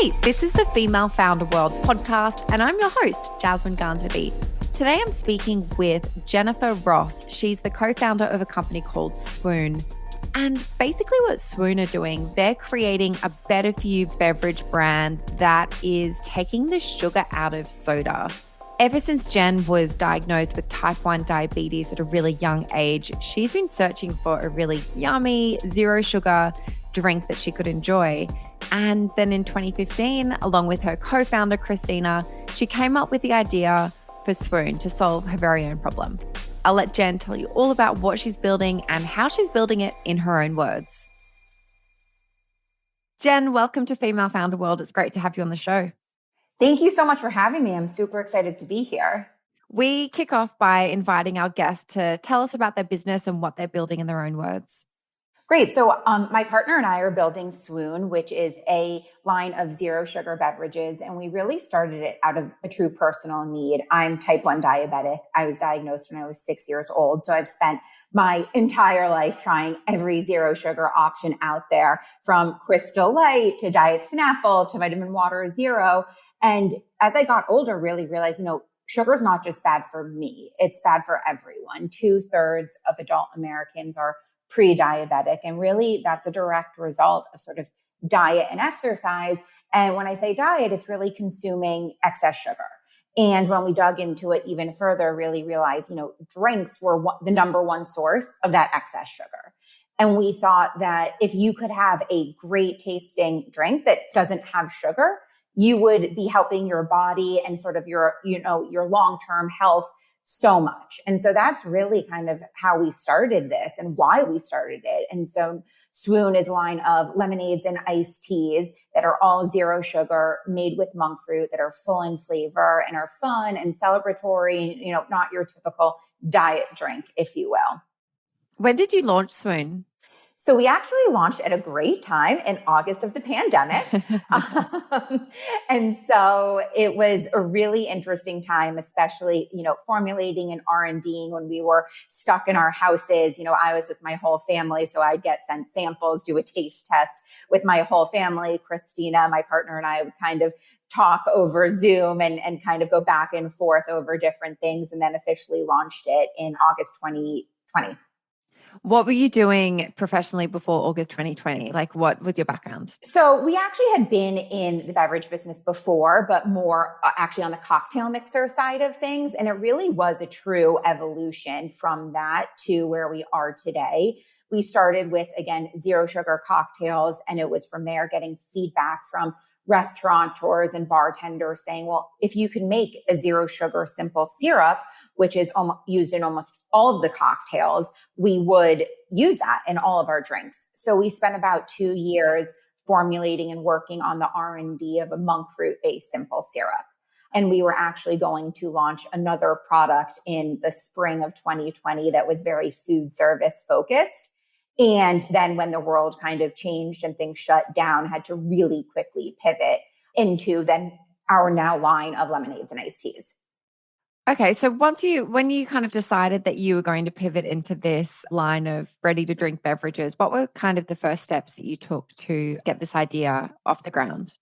Hey, this is the Female Founder World podcast, and I'm your host, Jasmine Garnsworthy. Today I'm speaking with Jennifer Ross. She's the co-founder of a company called Swoon. And basically what Swoon are doing, they're creating a better for you beverage brand that is taking the sugar out of soda. Ever since Jen was diagnosed with type 1 diabetes at a really young age, she's been searching for a really yummy, zero sugar drink that she could enjoy. And then in 2015, along with her co-founder, Christina, she came up with the idea for Swoon to solve her very own problem. I'll let Jen tell you all about what she's building and how she's building it in her own words. Jen, welcome to Female Founder World. It's great to have you on the show. Thank you so much for having me. I'm super excited to be here. We kick off by inviting our guests to tell us about their business and what they're building in their own words. Great. So my partner and I are building Swoon, which is a line of zero sugar beverages. And we really started it out of a true personal need. I'm type 1 diabetic. I was diagnosed when I was 6 years old. So I've spent my entire life trying every zero sugar option out there, from Crystal Light to Diet Snapple to Vitamin Water Zero. And as I got older, really realized, sugar is not just bad for me. It's bad for everyone. 2/3 of adult Americans are pre-diabetic. And really that's a direct result of sort of diet and exercise. And when I say diet, it's really consuming excess sugar. And when we dug into it even further, really realized, drinks were the number one source of that excess sugar. And we thought that if you could have a great tasting drink that doesn't have sugar, you would be helping your body and sort of your long-term health so much. And so that's really kind of how we started this and why we started it. And so Swoon is a line of lemonades and iced teas that are all zero sugar, made with monk fruit, that are full in flavor and are fun and celebratory, not your typical diet drink, if you will. When did you launch Swoon? So we actually launched at a great time in August of the pandemic. And so it was a really interesting time, especially, formulating and R&Ding when we were stuck in our houses. I was with my whole family, so I'd get sent samples, do a taste test with my whole family. Christina, my partner, and I would kind of talk over Zoom and kind of go back and forth over different things, and then officially launched it in August 2020. What were you doing professionally before August 2020? Like, what was your background? So we actually had been in the beverage business before, but more actually on the cocktail mixer side of things. And it really was a true evolution from that to where we are today. We started with, again, zero sugar cocktails. And it was from there getting feedback from restaurateurs and bartenders saying, well, if you can make a zero sugar simple syrup, which is used in almost all of the cocktails, we would use that in all of our drinks. So we spent about 2 years formulating and working on the R&D of a monk fruit based simple syrup. And we were actually going to launch another product in the spring of 2020 that was very food service focused. And then when the world kind of changed and things shut down, had to really quickly pivot into then our now line of lemonades and iced teas. Okay, so when you kind of decided that you were going to pivot into this line of ready to drink beverages, what were kind of the first steps that you took to get this idea off the ground?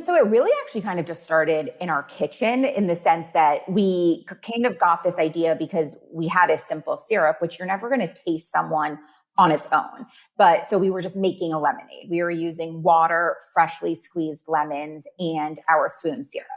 So it really actually kind of just started in our kitchen, in the sense that we kind of got this idea because we had a simple syrup, which you're never going to taste someone on its own. But so we were just making a lemonade. We were using water, freshly squeezed lemons, and our Swoon syrup.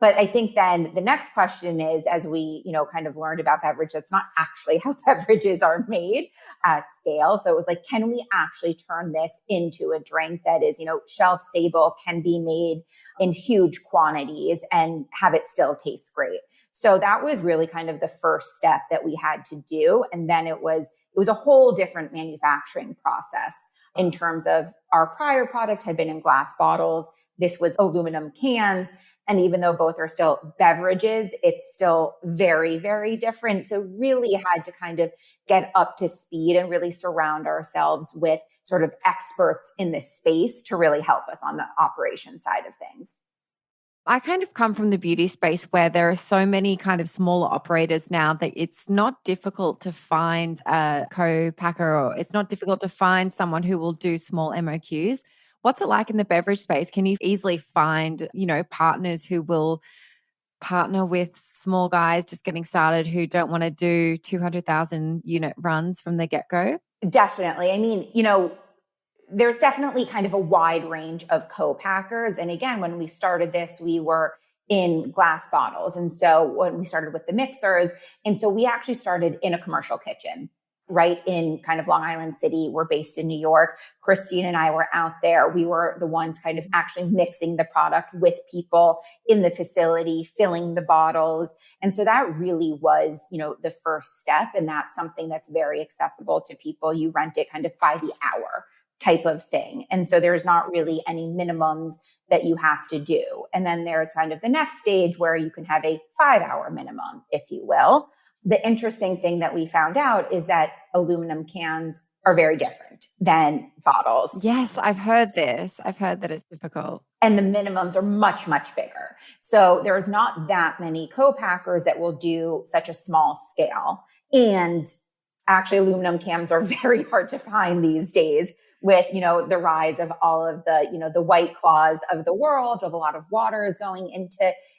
But I think then the next question is, as we, kind of learned about beverage, that's not actually how beverages are made at scale. So it was like, can we actually turn this into a drink that is, shelf stable, can be made in huge quantities and have it still taste great? So that was really kind of the first step that we had to do. And then it was a whole different manufacturing process in terms of our prior product had been in glass bottles. This was aluminum cans. And even though both are still beverages, it's still very, very different. So really had to kind of get up to speed and really surround ourselves with sort of experts in this space to really help us on the operation side of things. I kind of come from the beauty space where there are so many kind of smaller operators now that it's not difficult to find a co-packer, or it's not difficult to find someone who will do small MOQs. What's it like in the beverage space? Can you easily find, partners who will partner with small guys just getting started who don't want to do 200,000 unit runs from the get-go? Definitely. I mean, there's definitely kind of a wide range of co-packers. And again, when we started this, we were in glass bottles. And so when we started with the mixers, and so we actually started in a commercial kitchen, right in kind of Long Island City. We're based in New York. Christine and I were out there. We were the ones kind of actually mixing the product with people in the facility, filling the bottles. And so that really was, the first step. And that's something that's very accessible to people. You rent it kind of by the hour type of thing. And so there's not really any minimums that you have to do. And then there's kind of the next stage where you can have a 5-hour minimum, if you will. The interesting thing that we found out is that aluminum cans are very different than bottles. Yes, I've heard this. I've heard that it's difficult. And the minimums are much, much bigger. So there's not that many co-packers that will do such a small scale. And actually, aluminum cans are very hard to find these days with, the rise of all of the, the White Claws of the world, of a lot of water is going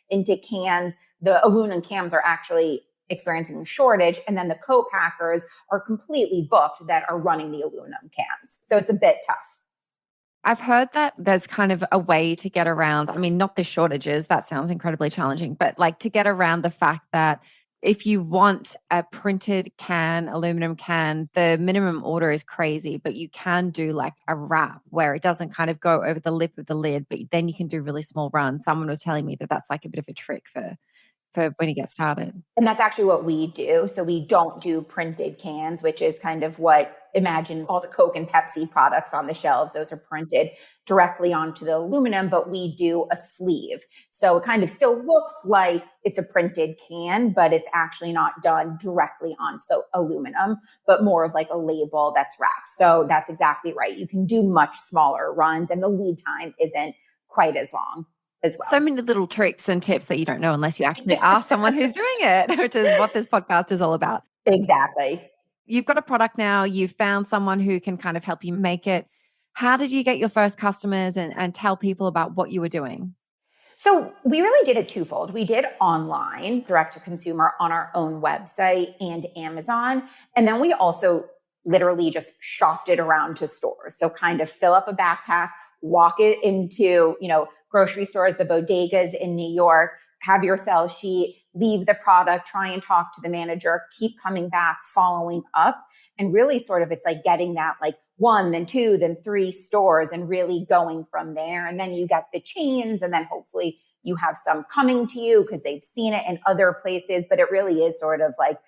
into cans. The aluminum cans are actually experiencing a shortage. And then the co-packers are completely booked that are running the aluminum cans. So it's a bit tough. I've heard that there's kind of a way to get around, I mean, not the shortages, that sounds incredibly challenging, but like to get around the fact that if you want a printed can, aluminum can, the minimum order is crazy, but you can do like a wrap where it doesn't kind of go over the lip of the lid, but then you can do really small runs. Someone was telling me that that's like a bit of a trick for when you get started. And that's actually what we do. So we don't do printed cans, which is kind of what, imagine all the Coke and Pepsi products on the shelves. Those are printed directly onto the aluminum, but we do a sleeve. So it kind of still looks like it's a printed can, but it's actually not done directly onto the aluminum, but more of like a label that's wrapped. So that's exactly right. You can do much smaller runs and the lead time isn't quite as long as well. So many little tricks and tips that you don't know unless you actually ask someone who's doing it, which is what this podcast is all about. Exactly. You've got a product now, you've found someone who can kind of help you make it. How did you get your first customers and tell people about what you were doing? So we really did it twofold. We did online, direct to consumer on our own website and Amazon. And then we also literally just shopped it around to stores. So kind of fill up a backpack, walk it into, grocery stores, the bodegas in New York, have your sell sheet, leave the product, try and talk to the manager, keep coming back, following up. And really sort of, it's like getting that like 1, then 2, then 3 stores and really going from there. And then you get the chains and then hopefully you have some coming to you because they've seen it in other places. But it really is sort of like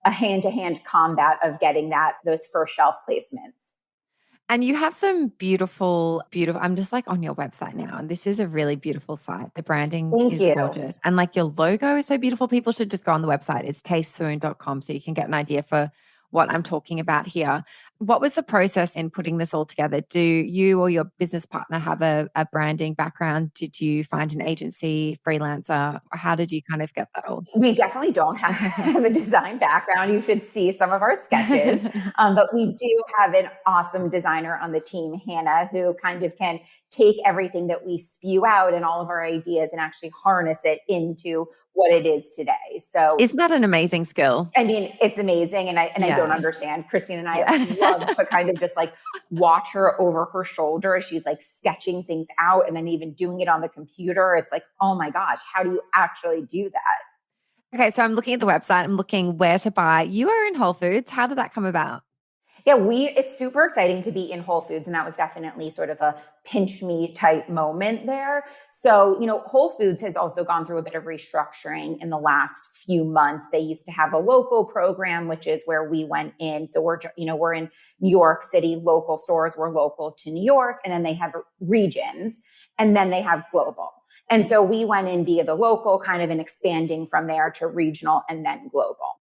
a hand-to-hand combat of getting those first shelf placements. And you have some beautiful, I'm just like on your website now, and this is a really beautiful site. The branding is gorgeous. And like your logo is so beautiful. People should just go on the website. It's tasteswoon.com so you can get an idea for what I'm talking about here. What was the process in putting this all together? Do you or your business partner have a branding background? Did you find an agency, freelancer? How did you kind of get that all? We definitely don't have a design background. You should see some of our sketches. But we do have an awesome designer on the team, Hannah, who kind of can take everything that we spew out and all of our ideas and actually harness it into what it is today. So isn't that an amazing skill? I mean, it's amazing. And I don't understand. Christine and I love to kind of just like watch her over her shoulder as she's like sketching things out and then even doing it on the computer. It's like, oh my gosh, how do you actually do that? Okay. So I'm looking at the website. I'm looking where to buy. You are in Whole Foods. How did that come about? Yeah, it's super exciting to be in Whole Foods. And that was definitely sort of a pinch me type moment there. So, Whole Foods has also gone through a bit of restructuring in the last few months. They used to have a local program, which is where we went in. So we're in New York City, local stores were local to New York, and then they have regions, and then they have global. And so we went in via the local kind of and expanding from there to regional and then global.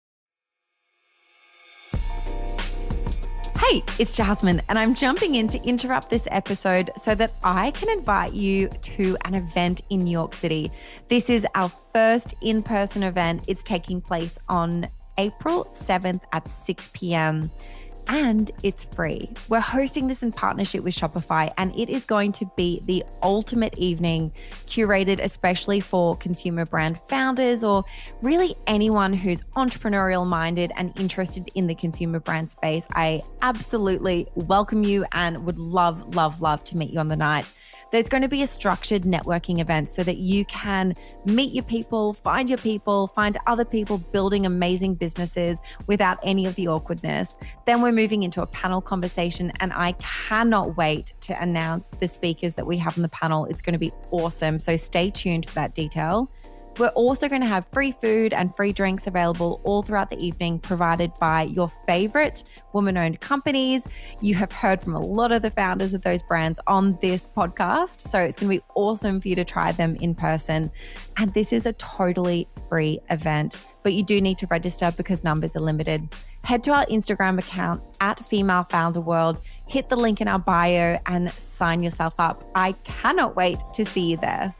Hey, it's Jasmine, and I'm jumping in to interrupt this episode so that I can invite you to an event in New York City. This is our first in-person event. It's taking place on April 7th at 6 p.m. and it's free. We're hosting this in partnership with Shopify, and it is going to be the ultimate evening curated especially for consumer brand founders or really anyone who's entrepreneurial minded and interested in the consumer brand space. I absolutely welcome you and would love, love, love to meet you on the night. There's going to be a structured networking event so that you can meet your people, find other people building amazing businesses without any of the awkwardness. Then we're moving into a panel conversation, and I cannot wait to announce the speakers that we have on the panel. It's going to be awesome. So stay tuned for that detail. We're also going to have free food and free drinks available all throughout the evening, provided by your favorite woman-owned companies. You have heard from a lot of the founders of those brands on this podcast, so it's going to be awesome for you to try them in person. And this is a totally free event, but you do need to register because numbers are limited. Head to our Instagram account at Female Founder World, hit the link in our bio and sign yourself up. I cannot wait to see you there.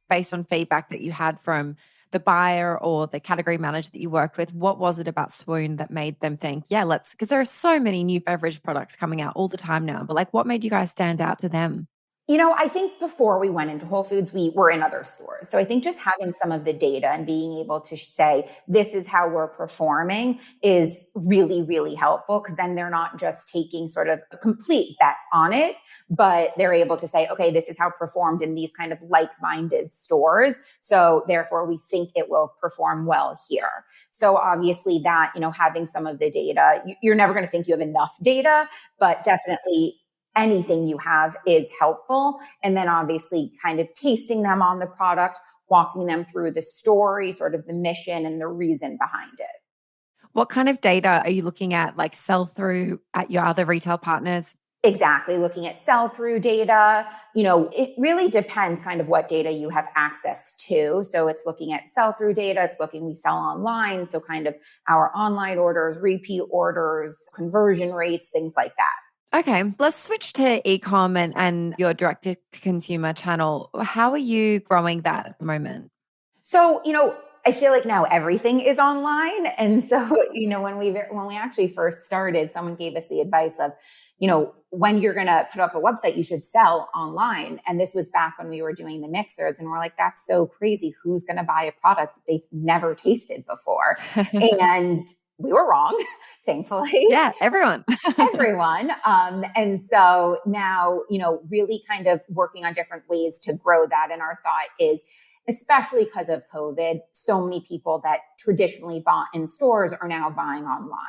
Based on feedback that you had from the buyer or the category manager that you worked with, what was it about Swoon that made them think, yeah, because there are so many new beverage products coming out all the time now, but like what made you guys stand out to them? I think before we went into Whole Foods, we were in other stores. So I think just having some of the data and being able to say, this is how we're performing is really, really helpful, because then they're not just taking sort of a complete bet on it, but they're able to say, okay, this is how it performed in these kind of like-minded stores. So therefore we think it will perform well here. So obviously that, having some of the data, you're never going to think you have enough data, but definitely anything you have is helpful. And then obviously kind of tasting them on the product, walking them through the story, sort of the mission and the reason behind it. What kind of data are you looking at, like sell-through at your other retail partners? Exactly. Looking at sell-through data, it really depends kind of what data you have access to. So it's looking at sell-through data. It's looking, we sell online. So kind of our online orders, repeat orders, conversion rates, things like that. Okay, let's switch to e-com and your direct-to-consumer channel. How are you growing that at the moment? So, I feel like now everything is online. And so, when we actually first started, someone gave us the advice of, when you're going to put up a website, you should sell online. And this was back when we were doing the mixers, and we're like, that's so crazy. Who's going to buy a product that they've never tasted before? And we were wrong, thankfully. Yeah, everyone. Everyone. And so now, really kind of working on different ways to grow that. And our thought is, especially because of COVID, so many people that traditionally bought in stores are now buying online.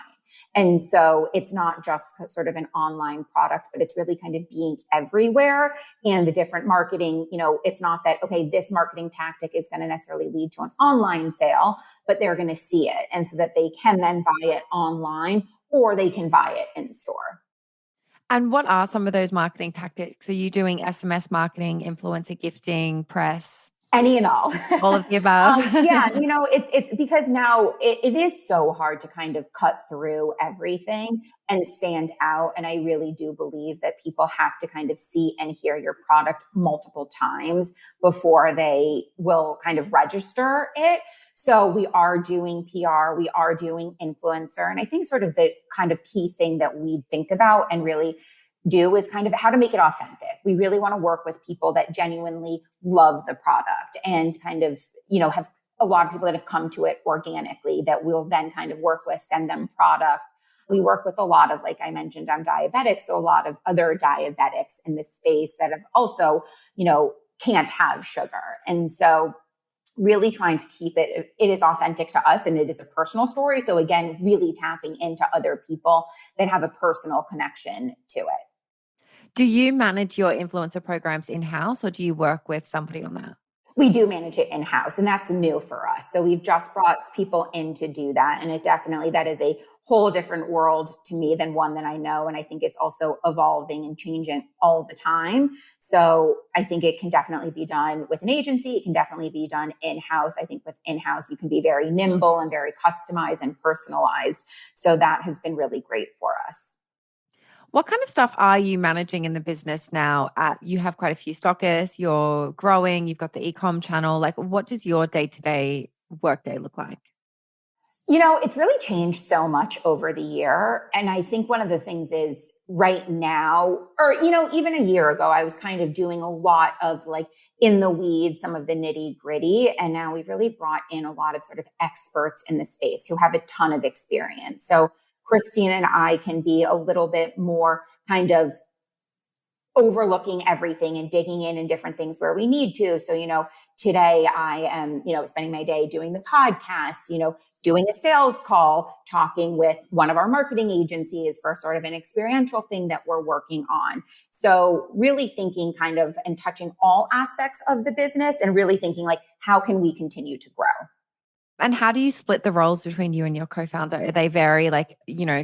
And so it's not just sort of an online product, but it's really kind of being everywhere. And the different marketing, it's not that, okay, this marketing tactic is going to necessarily lead to an online sale, but they're going to see it. And so that they can then buy it online or they can buy it in store. And what are some of those marketing tactics? Are you doing SMS marketing, influencer gifting, press? Any and all. All of the above. Yeah, it's because now it is so hard to kind of cut through everything and stand out. And I really do believe that people have to kind of see and hear your product multiple times before they will kind of register it. So we are doing PR, we are doing influencer. And I think sort of the kind of key thing that we think about and really do is kind of how to make it authentic. We really want to work with people that genuinely love the product and kind of, have a lot of people that have come to it organically that we'll then kind of work with, send them product. We work with a lot of, like I mentioned, I'm diabetic. So a lot of other diabetics in this space that have also, can't have sugar. And so really trying to keep it is authentic to us and it is a personal story. So again, really tapping into other people that have a personal connection to it. Do you manage your influencer programs in-house or do you work with somebody on that? We do manage it in-house, and that's new for us. So we've just brought people in to do that. And that is a whole different world to me than one that I know. And I think it's also evolving and changing all the time. So I think it can definitely be done with an agency. It can definitely be done in-house. I think with in-house, you can be very nimble and very customized and personalized. So that has been really great for us. What kind of stuff are you managing in the business now? You have quite a few stockists, you're growing, you've got the e-com channel. Like, what does your day-to-day workday look like? It's really changed so much over the year. And I think one of the things is right now, or, even a year ago, I was kind of doing a lot of like in the weeds, some of the nitty gritty. And now we've really brought in a lot of sort of experts in the space who have a ton of experience. So Christine and I can be a little bit more kind of overlooking everything and digging in different things where we need to. So, today I am, spending my day doing the podcast, doing a sales call, talking with one of our marketing agencies for sort of an experiential thing that we're working on. So really thinking kind of and touching all aspects of the business and really thinking like, how can we continue to grow? And how do you split the roles between you and your co-founder? Are they very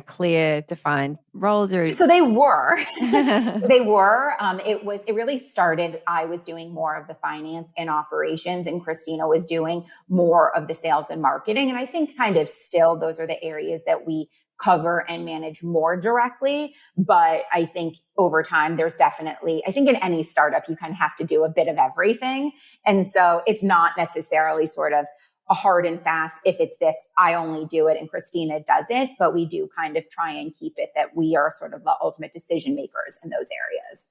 clear, defined roles or? So they were, it really started, I was doing more of the finance and operations and Christina was doing more of the sales and marketing. And I think kind of still those are the areas that we cover and manage more directly. But I think over time, there's definitely, I think in any startup, you kind of have to do a bit of everything. And so it's not necessarily sort of a hard and fast, if it's this, I only do it and Christina doesn't, but we do kind of try and keep it that we are sort of the ultimate decision makers in those areas.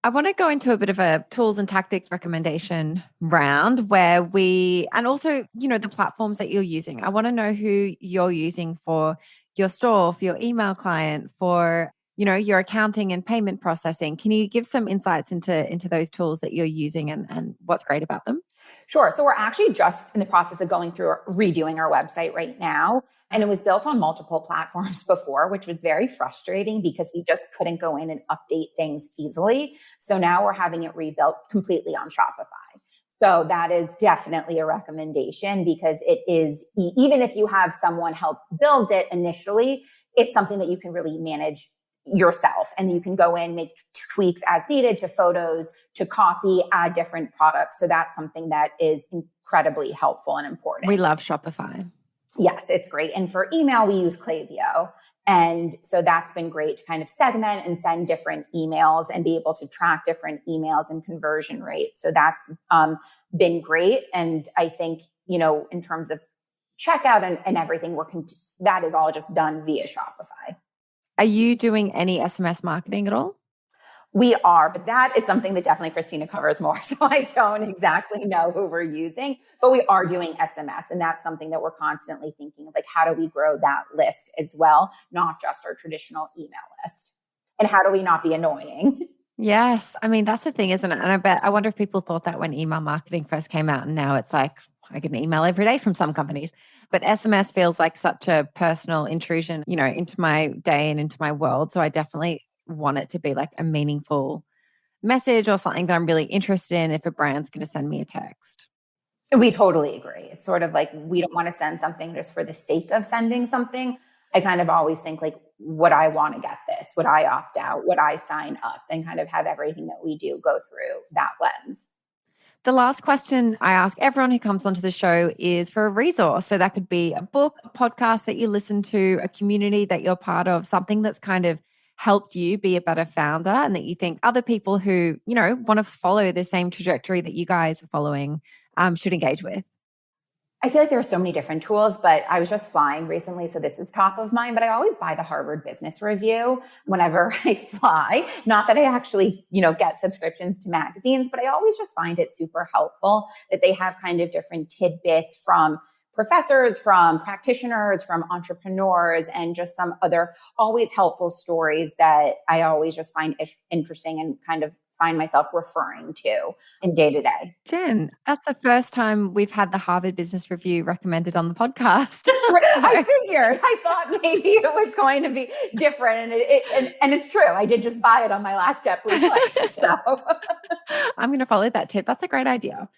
I want to go into a bit of a tools and tactics recommendation round where and also, the platforms that you're using. I want to know who you're using for your store, for your email client, for, your accounting and payment processing. Can you give some insights into those tools that you're using and what's great about them? Sure. So we're actually just in the process of going through redoing our website right now. And it was built on multiple platforms before, which was very frustrating because we just couldn't go in and update things easily. So now we're having it rebuilt completely on Shopify. So that is definitely a recommendation because it is, even if you have someone help build it initially, it's something that you can really manage yourself and you can go in, make tweaks as needed to photos, to copy, add different products. So that's something that is incredibly helpful and important. We love Shopify. Yes, it's great. And for email, we use Klaviyo. And so that's been great to kind of segment and send different emails and be able to track different emails and conversion rates. So that's been great. And I think, in terms of checkout and everything, that is all just done via Shopify. Are you doing any SMS marketing at all? We are, but that is something that definitely Christina covers more. So I don't exactly know who we're using, but we are doing SMS. And that's something that we're constantly thinking of, like, how do we grow that list as well? Not just our traditional email list. And how do we not be annoying? Yes. I mean, that's the thing, isn't it? And I wonder if people thought that when email marketing first came out and now it's like, I get an email every day from some companies. But SMS feels like such a personal intrusion, into my day and into my world. So I definitely want it to be like a meaningful message or something that I'm really interested in if a brand's going to send me a text. We totally agree. It's sort of like, we don't want to send something just for the sake of sending something. I kind of always think like, would I want to get this? Would I opt out? Would I sign up? And kind of have everything that we do go through that lens. The last question I ask everyone who comes onto the show is for a resource. So that could be a book, a podcast that you listen to, a community that you're part of, something that's kind of helped you be a better founder and that you think other people who, want to follow the same trajectory that you guys are following should engage with. I feel like there are so many different tools, but I was just flying recently, so this is top of mind, but I always buy the Harvard Business Review whenever I fly. Not that I actually, get subscriptions to magazines, but I always just find it super helpful that they have kind of different tidbits from professors, from practitioners, from entrepreneurs, and just some other always helpful stories that I always just find interesting and kind of find myself referring to in day to day. Jen, that's the first time we've had the Harvard Business Review recommended on the podcast. I figured. I thought maybe it was going to be different, and it's true. I did just buy it on my last JetBlue flight. So I'm going to follow that tip. That's a great idea.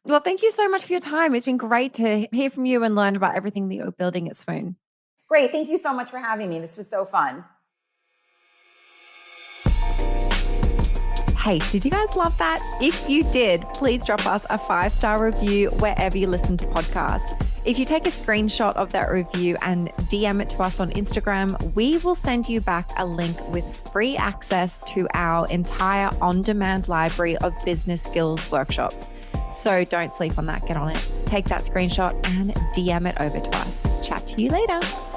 Well, thank you so much for your time. It's been great to hear from you and learn about everything that you're building at Swoon. Great. Thank you so much for having me. This was so fun. Hey, did you guys love that? If you did, please drop us a 5-star review wherever you listen to podcasts. If you take a screenshot of that review and DM it to us on Instagram, we will send you back a link with free access to our entire on-demand library of business skills workshops. So don't sleep on that. Get on it. Take that screenshot and DM it over to us. Chat to you later.